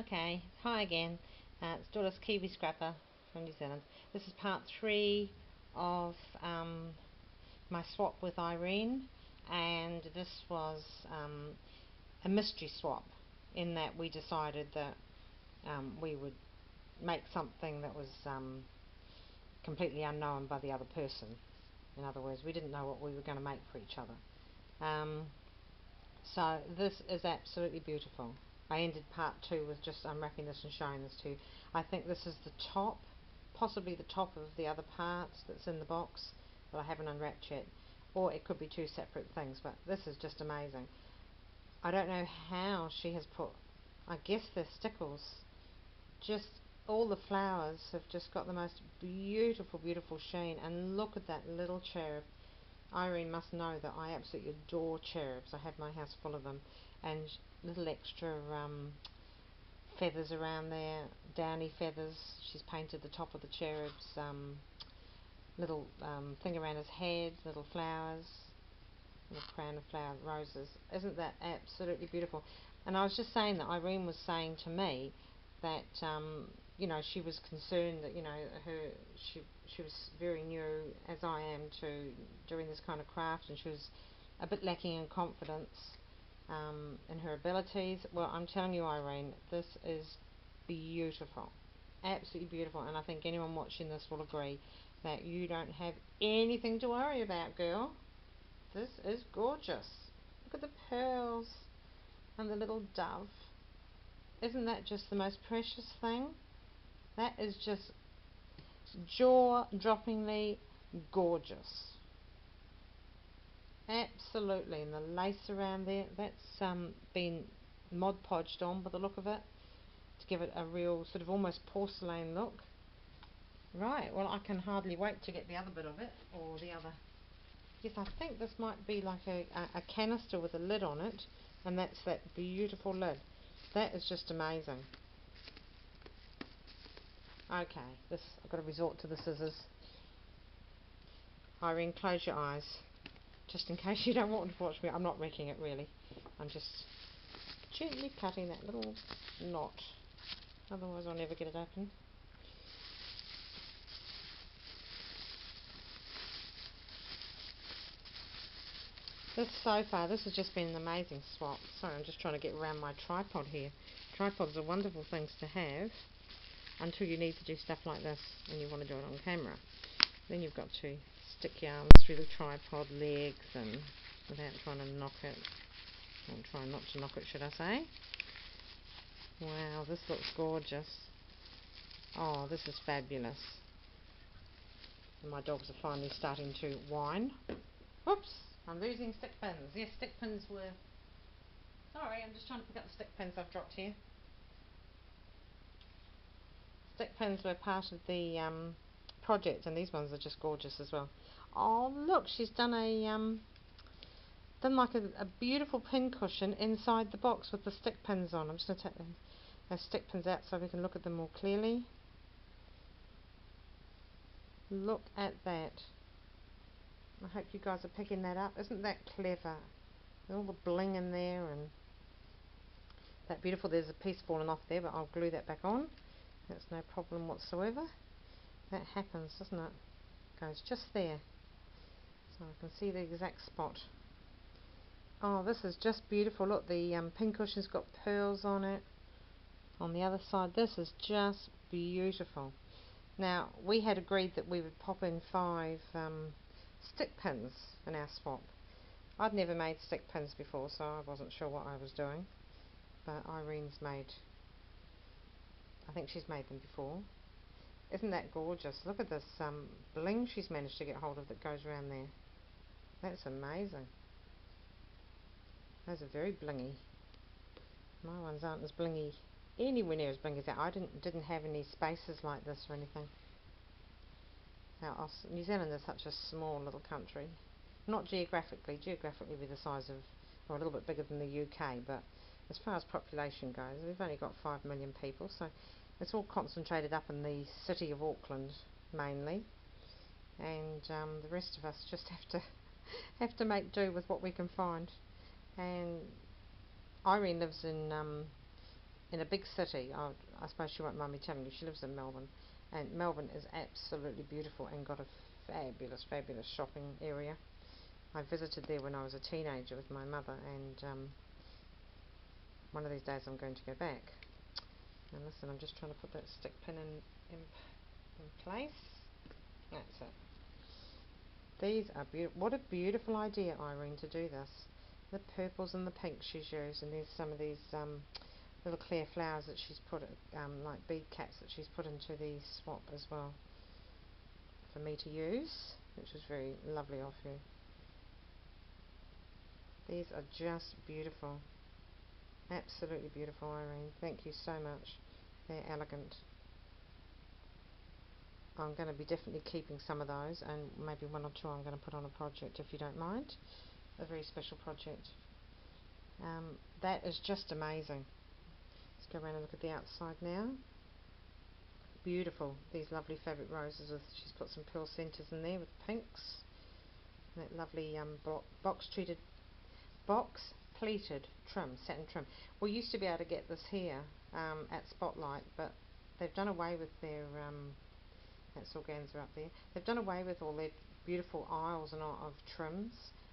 Okay, hi again. It's Doris Kiwi Scrapper from New Zealand. This is part 3 of my swap with Irene, and this was a mystery swap in that we decided that we would make something that was completely unknown by the other person. In other words, we didn't know what we were going to make for each other. So this is absolutely beautiful. I ended part 2 with just unwrapping this and showing this to you. I think this is the top, possibly the top of the other parts that's in the box that I haven't unwrapped yet. Or it could be 2 separate things, but this is just amazing. I don't know how she has put, I guess they're stickles. Just all the flowers have just got the most beautiful, beautiful sheen. And look at that little cherub. Irene must know that I absolutely adore cherubs. I have my house full of them, and little extra feathers around there, downy feathers. She's painted the top of the cherub's little thing around his head, little flowers, little crown of flower roses. Isn't that absolutely beautiful? And I was just saying that Irene was saying to me that you know, she was concerned that, you know, she was very new, as I am, to doing this kind of craft, and she was a bit lacking in confidence in her abilities. Well, I'm telling you, Irene, this is beautiful, absolutely beautiful, and I think anyone watching this will agree that you don't have anything to worry about, girl. This is gorgeous. Look at the pearls and the little dove. Isn't that just the most precious thing? That is just jaw-droppingly gorgeous. Absolutely. And the lace around there, that's been Mod Podged on by the look of it, to give it a real sort of almost porcelain look. Right, well, I can hardly wait to get the other bit of it, or the other. Yes, I think this might be like a canister with a lid on it, and that's that beautiful lid. That is just amazing. Okay, I've got to resort to the scissors. Irene, close your eyes, just in case you don't want to watch me. I'm not wrecking it really. I'm just gently cutting that little knot. Otherwise I'll never get it open. So far, this has just been an amazing swap. Sorry, I'm just trying to get around my tripod here. Tripods are wonderful things to have until you need to do stuff like this and you want to do it on camera. Then you've got to stick your arms through the tripod legs and without trying to knock it. Or try not to knock it, should I say. Wow, this looks gorgeous. Oh, this is fabulous. And my dogs are finally starting to whine. Whoops, I'm losing stick pins. Yes, stick pins were... Sorry, I'm just trying to pick up the stick pins I've dropped here. Stick pins were part of the project, and these ones are just gorgeous as well. Oh, look, she's done done like a beautiful pin cushion inside the box with the stick pins on. I'm just going to take those stick pins out so we can look at them more clearly. Look at that. I hope you guys are picking that up. Isn't that clever? All the bling in there and that beautiful. There's a piece falling off there, but I'll glue that back on. That's no problem whatsoever. That happens, doesn't it? Goes just there. So I can see the exact spot. Oh, this is just beautiful. Look, the pin cushion's got pearls on it. On the other side, this is just beautiful. Now, we had agreed that we would pop in 5 stick pins in our swap. I'd never made stick pins before, so I wasn't sure what I was doing. But Irene's made, I think she's made them before. Isn't that gorgeous? Look at this bling she's managed to get hold of that goes around there. That's amazing. Those are very blingy. My ones aren't as blingy, anywhere near as blingy as that. I didn't have any spaces like this or anything. Now, New Zealand is such a small little country. Not geographically. Geographically we're the size of, or a little bit bigger than the UK, but as far as population goes, we've only got 5 million people, so it's all concentrated up in the city of Auckland mainly, and the rest of us just have to make do with what we can find. And Irene lives in in a big city. I suppose she won't mind me telling you, she lives in Melbourne, and Melbourne is absolutely beautiful and got a fabulous, fabulous shopping area. I visited there when I was a teenager with my mother, and one of these days I'm going to go back. And listen, I'm just trying to put that stick pin in place. That's it. These are beautiful. What a beautiful idea, Irene, to do this. The purples and the pinks she's used, and there's some of these little clear flowers that she's put, like bead caps that she's put into the swap as well for me to use, which was very lovely of her. These are just beautiful. Absolutely beautiful, Irene. Thank you so much. They're elegant. I'm going to be definitely keeping some of those, and maybe one or two I'm going to put on a project, if you don't mind. A very special project. That is just amazing. Let's go around and look at the outside now. Beautiful. These lovely fabric roses with, she's put some pearl centres in there with pinks. And that lovely box pleated trim, satin trim. We used to be able to get this here at Spotlight, but they've done away with their that's organza up there. They've done away with all their beautiful aisles and all of trims.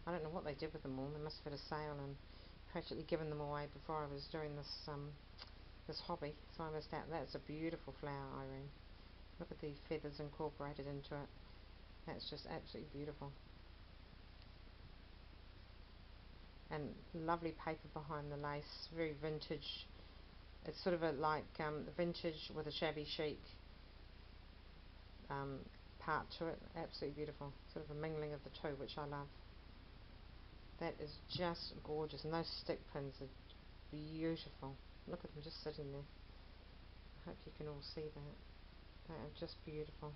I don't know what they did with them all. They must have had a sale and practically given them away before I was doing this this hobby, so I missed out. That's a beautiful flower, Irene. Look at the feathers incorporated into it. That's just absolutely beautiful. And lovely paper behind the lace, very vintage. It's sort of a like vintage with a shabby chic part to it. Absolutely beautiful. Sort of a mingling of the two, which I love. That is just gorgeous, and those stick pins are beautiful. Look at them just sitting there. I hope you can all see that. They are just beautiful.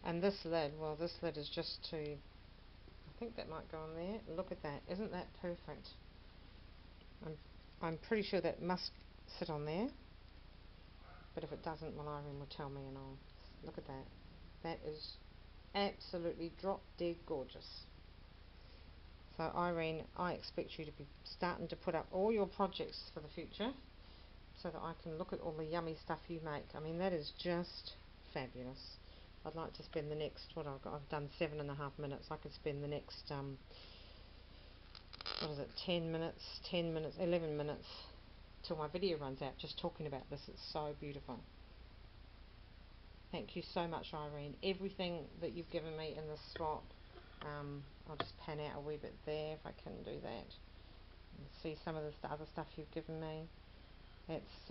And this lid, well, this lid is just to, I think that might go on there. Look at that. Isn't that perfect? I'm pretty sure that must sit on there. But if it doesn't, well, Irene will tell me, and I'll look at that. That is absolutely drop dead gorgeous. So Irene, I expect you to be starting to put up all your projects for the future, so that I can look at all the yummy stuff you make. I mean, that is just fabulous. I'd like to spend the next, what I've done 7.5 minutes. I could spend the next, what is it, 10 minutes, 11 minutes till my video runs out just talking about this. It's so beautiful. Thank you so much, Irene. Everything that you've given me in this swap, I'll just pan out a wee bit there if I can do that. And see some of the other stuff you've given me. It's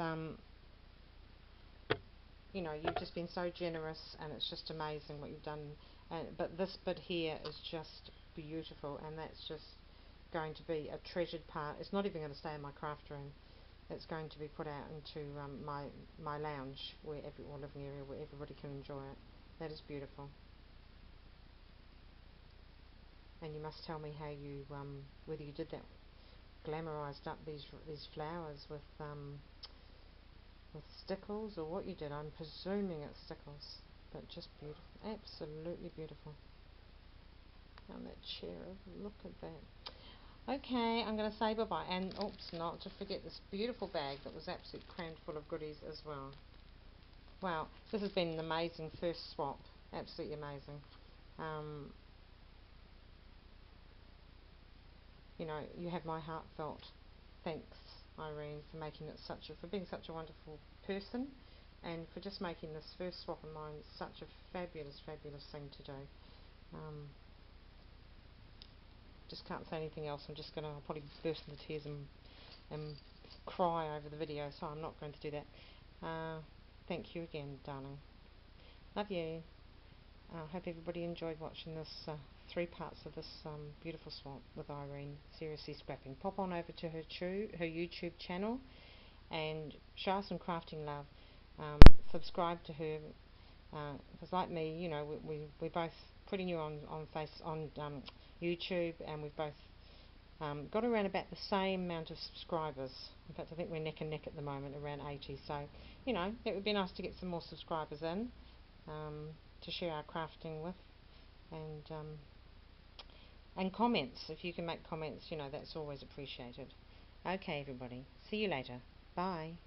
you know, you've just been so generous, and it's just amazing what you've done. But this bit here is just beautiful, and that's just going to be a treasured part. It's not even going to stay in my craft room. It's going to be put out into my lounge, or living area where everybody can enjoy it. That is beautiful. And you must tell me how you whether you did that, glamorized up these flowers with stickles, or what you did. I'm presuming it's stickles, but just beautiful, absolutely beautiful. And that chair, look at that. Okay, I'm going to say bye-bye, and oops, not to forget this beautiful bag that was absolutely crammed full of goodies as well. Wow, this has been an amazing first swap, absolutely amazing. You know, you have my heartfelt thanks, Irene, for making it for being such a wonderful person, and for just making this first swap of mine such a fabulous, fabulous thing to do. Just can't say anything else. I'll probably burst into tears and cry over the video, so I'm not going to do that. Thank you again, darling. Love you. I hope everybody enjoyed watching this 3 parts of this beautiful swap with Irene, Seriously Scrapping. Pop on over to her YouTube channel and show her some crafting love. Subscribe to her, because like me, you know, we're both pretty new on YouTube, and we've both got around about the same amount of subscribers. In fact, I think we're neck and neck at the moment, around 80. So, you know, it would be nice to get some more subscribers in to share our crafting with, and comments. If you can make comments, you know, that's always appreciated. Okay, everybody. See you later. Bye.